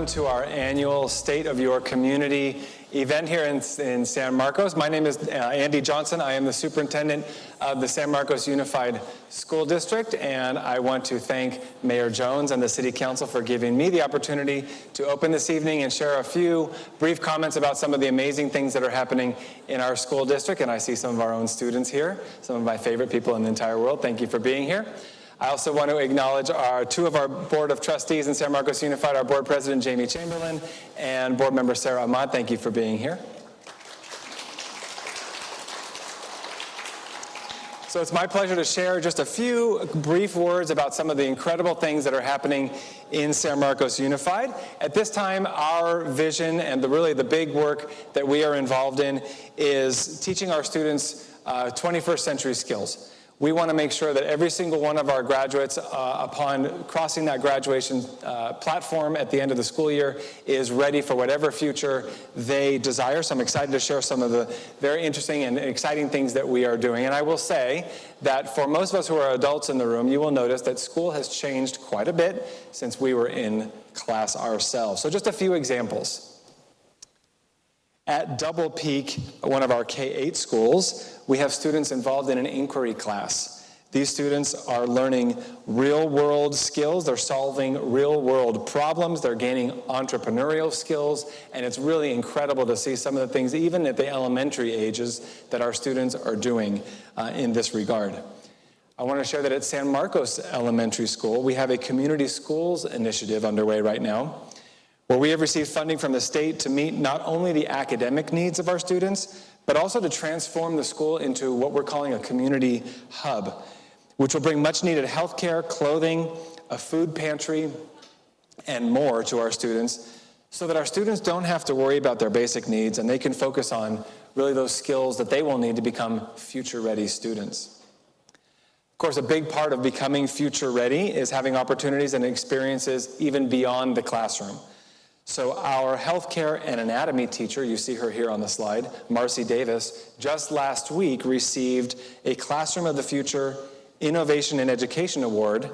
welcome to our annual State of Your Community event here in San Marcos. My name is Andy Johnson. I am the superintendent of the San Marcos Unified School District, and I want to thank Mayor Jones and the City Council for giving me the opportunity to open this evening and share a few brief comments about some of the amazing things that are happening in our school district. And I see some of our own students here, some of my favorite people in the entire world. Thank you for being here. I also want to acknowledge two of our Board of Trustees in San Marcos Unified, our Board President, Jamie Chamberlain, and Board Member Sarah Ahmad. Thank you for being here. So it's my pleasure to share just a few brief words about some of the incredible things that are happening in San Marcos Unified. At this time, our vision and really the big work that we are involved in is teaching our students 21st century skills. We want to make sure that every single one of our graduates, upon crossing that graduation platform at the end of the school year, is ready for whatever future they desire. So I'm excited to share some of the very interesting and exciting things that we are doing. And I will say that for most of us who are adults in the room, you will notice that school has changed quite a bit since we were in class ourselves. So just a few examples. At Double Peak, one of our K-8 schools, we have students involved in an inquiry class. These students are learning real-world skills. They're solving real-world problems. They're gaining entrepreneurial skills. And it's really incredible to see some of the things, even at the elementary ages, that our students are doing in this regard. I want to share that at San Marcos Elementary School, we have a community schools initiative underway right now, where we have received funding from the state to meet not only the academic needs of our students, but also to transform the school into what we're calling a community hub, which will bring much needed healthcare, clothing, a food pantry, and more to our students, so that our students don't have to worry about their basic needs and they can focus on really those skills that they will need to become future-ready students. Of course, a big part of becoming future-ready is having opportunities and experiences even beyond the classroom. So our healthcare and anatomy teacher, you see her here on the slide, Marcy Davis, just last week received a Classroom of the Future Innovation in Education Award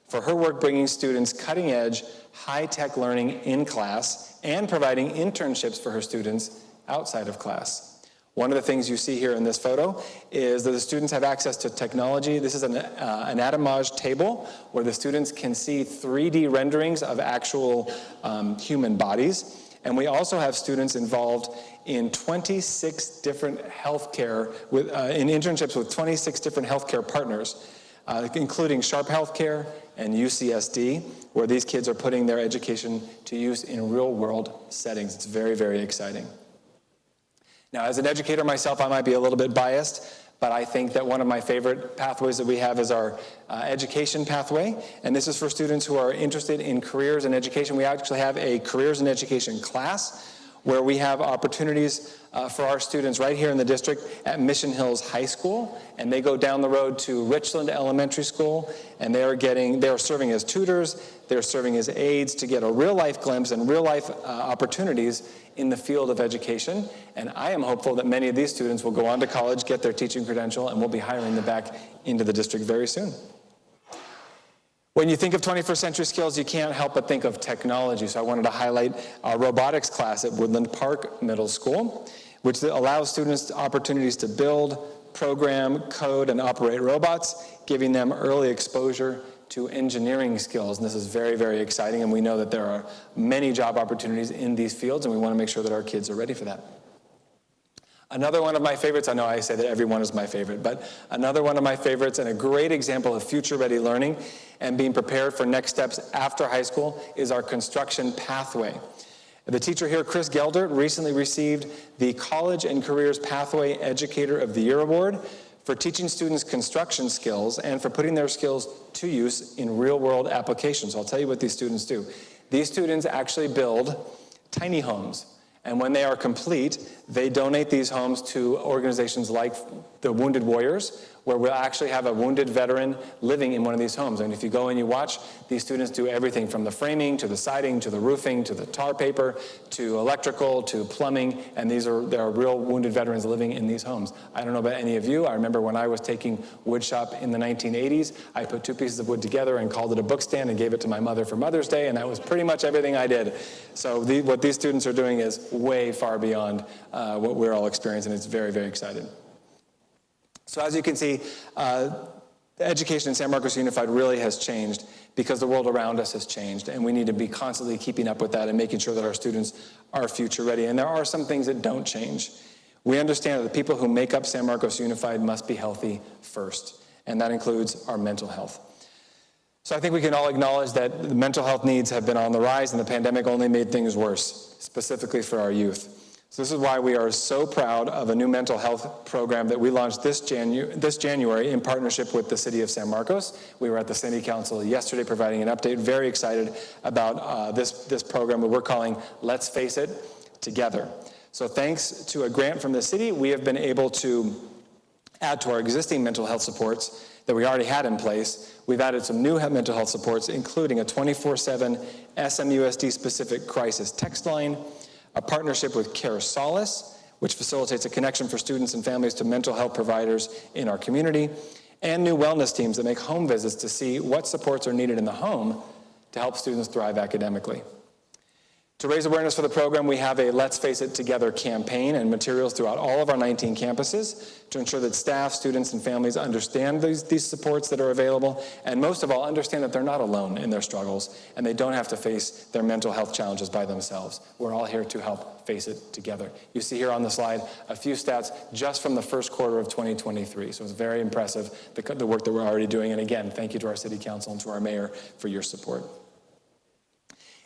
for her work bringing students cutting-edge, high-tech learning in class and providing internships for her students outside of class. One of the things you see here in this photo is that the students have access to technology. This is an anatomage table where the students can see 3D renderings of actual human bodies. And we also have students involved in 26 different healthcare, in internships with 26 different healthcare partners, including Sharp Healthcare and UCSD, where these kids are putting their education to use in real-world settings. It's very, very exciting. Now, as an educator myself, I might be a little bit biased, but I think that one of my favorite pathways that we have is our education pathway, and this is for students who are interested in careers in education. We actually have a careers in education class where we have opportunities for our students right here in the district at Mission Hills High School, and they go down the road to Richland Elementary School, and they are serving as tutors, they're serving as aides to get a real-life glimpse and real-life opportunities in the field of education. And I am hopeful that many of these students will go on to college, get their teaching credential, and we'll be hiring them back into the district very soon. When you think of 21st century skills, you can't help but think of technology. So I wanted to highlight our robotics class at Woodland Park Middle School, which allows students opportunities to build, program, code, and operate robots, giving them early exposure to engineering skills. And this is very, very exciting, and we know that there are many job opportunities in these fields, and we want to make sure that our kids are ready for that. Another one of my favorites, I know I say that every one is my favorite, but another one of my favorites and a great example of future-ready learning and being prepared for next steps after high school is our construction pathway. The teacher here, Chris Geldert, recently received the College and Careers Pathway Educator of the Year Award for teaching students construction skills and for putting their skills to use in real-world applications. I'll tell you what these students do. These students actually build tiny homes. And when they are complete, They donate these homes to organizations like the Wounded Warriors, where we'll actually have a wounded veteran living in one of these homes. And if you go and you watch, these students do everything from the framing to the siding to the roofing to the tar paper to electrical to plumbing, and there are real wounded veterans living in these homes. I don't know about any of you. I remember when I was taking wood shop in the 1980s, I put 2 pieces of wood together and called it a book stand and gave it to my mother for Mother's Day, and that was pretty much everything I did. So what these students are doing is way far beyond what we're all experiencing. It's very, very exciting. So as you can see, education in San Marcos Unified really has changed because the world around us has changed, and we need to be constantly keeping up with that and making sure that our students are future ready. And there are some things that don't change. We understand that the people who make up San Marcos Unified must be healthy first, and that includes our mental health. So I think we can all acknowledge that the mental health needs have been on the rise, and the pandemic only made things worse, specifically for our youth. So this is why we are so proud of a new mental health program that we launched this January in partnership with the City of San Marcos. We were at the City Council yesterday providing an update. Very excited about this program that we're calling Let's Face It Together. So thanks to a grant from the city, we have been able to add to our existing mental health supports that we already had in place. We've added some new mental health supports, including a 24/7 SMUSD-specific crisis text line, a partnership with Care Solace, which facilitates a connection for students and families to mental health providers in our community, and new wellness teams that make home visits to see what supports are needed in the home to help students thrive academically. To raise awareness for the program, we have a Let's Face It Together campaign and materials throughout all of our 19 campuses to ensure that staff, students, and families understand these supports that are available, and most of all, understand that they're not alone in their struggles, and they don't have to face their mental health challenges by themselves. We're all here to help face it together. You see here on the slide a few stats just from the first quarter of 2023, so it's very impressive, the work that we're already doing, and again, thank you to our City Council and to our Mayor for your support.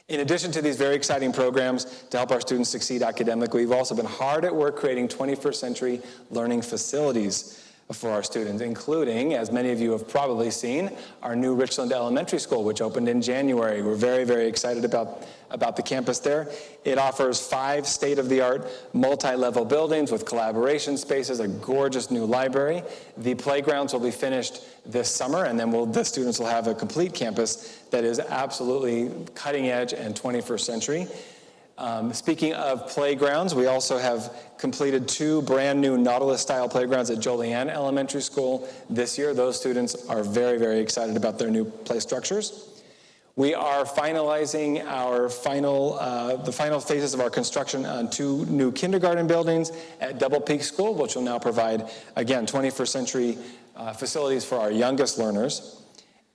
In addition to these very exciting programs to help our students succeed academically, we've also been hard at work creating 21st century learning facilities for our students, including, as many of you have probably seen, our new Richland Elementary School, which opened in January. We're very, very excited about the campus there. It offers 5 state-of-the-art multi-level buildings with collaboration spaces, a gorgeous new library. The playgrounds will be finished this summer, and then the students will have a complete campus that is absolutely cutting edge and 21st century. Speaking of playgrounds, we also have completed 2 brand new Nautilus-style playgrounds at Joliet Elementary School this year. Those students are very, very excited about their new play structures. We are finalizing the final phases of our construction on 2 new kindergarten buildings at Double Peak School, which will now provide, again, 21st century facilities for our youngest learners.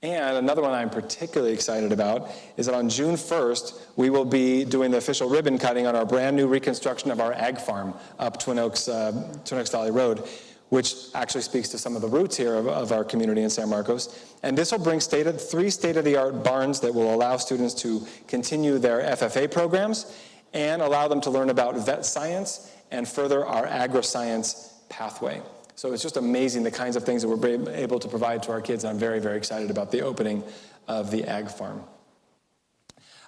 And another one I'm particularly excited about is that on June 1st, we will be doing the official ribbon cutting on our brand new reconstruction of our ag farm up Twin Oaks Valley Road, which actually speaks to some of the roots here of our community in San Marcos. And this will bring 3 state-of-the-art barns that will allow students to continue their FFA programs and allow them to learn about vet science and further our agri-science pathway. So it's just amazing the kinds of things that we're able to provide to our kids. I'm very, very excited about the opening of the ag farm.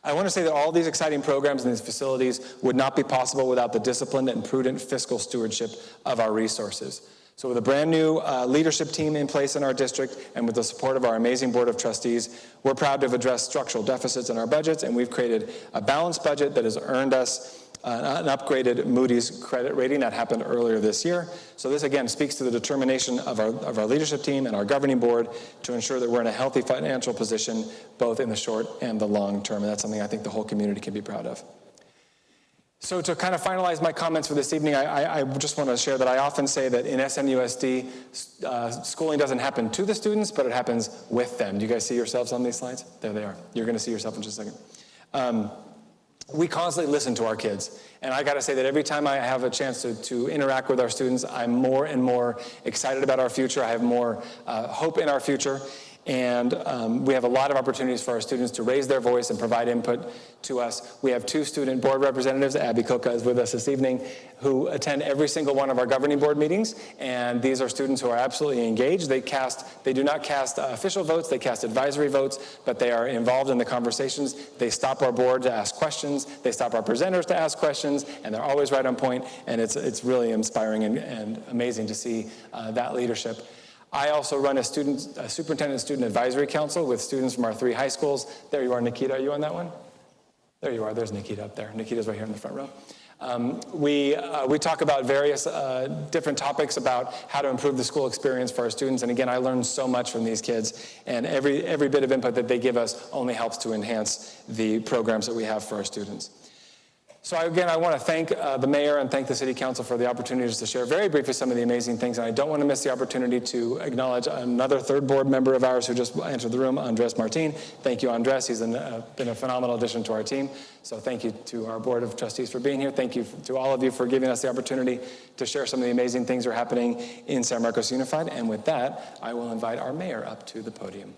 I want to say that all these exciting programs and these facilities would not be possible without the disciplined and prudent fiscal stewardship of our resources. So with a brand new leadership team in place in our district and with the support of our amazing Board of Trustees, we're proud to have addressed structural deficits in our budgets, and we've created a balanced budget that has earned us an upgraded Moody's credit rating that happened earlier this year. So this again speaks to the determination of our leadership team and our governing board to ensure that we're in a healthy financial position both in the short and the long term, and that's something I think the whole community can be proud of. So to kind of finalize my comments for this evening, I just want to share that I often say that in SMUSD, schooling doesn't happen to the students, but it happens with them. Do you guys see yourselves on these slides? There they are. You're going to see yourself in just a second. We constantly listen to our kids, and I got to say that every time I have a chance to interact with our students, I'm more and more excited about our future. I have more hope in our future, And we have a lot of opportunities for our students to raise their voice and provide input to us. We have 2 student board representatives, Abby Coca is with us this evening, who attend every single one of our governing board meetings, and these are students who are absolutely engaged. They do not cast official votes, they cast advisory votes, but they are involved in the conversations. They stop our board to ask questions, they stop our presenters to ask questions, and they're always right on point, and it's really inspiring and amazing to see that leadership. I also run a superintendent student advisory council with students from our 3 high schools. There you are, Nikita. Are you on that one? There you are. There's Nikita up there. Nikita's right here in the front row. We talk about various different topics about how to improve the school experience for our students. And again, I learned so much from these kids. And every bit of input that they give us only helps to enhance the programs that we have for our students. So again, I want to thank the mayor and thank the city council for the opportunities to share very briefly some of the amazing things. And I don't want to miss the opportunity to acknowledge another 3rd board member of ours who just entered the room, Andres Martin. Thank you, Andres. He's been a phenomenal addition to our team. So thank you to our board of trustees for being here. Thank you to all of you for giving us the opportunity to share some of the amazing things that are happening in San Marcos Unified. And with that, I will invite our mayor up to the podium.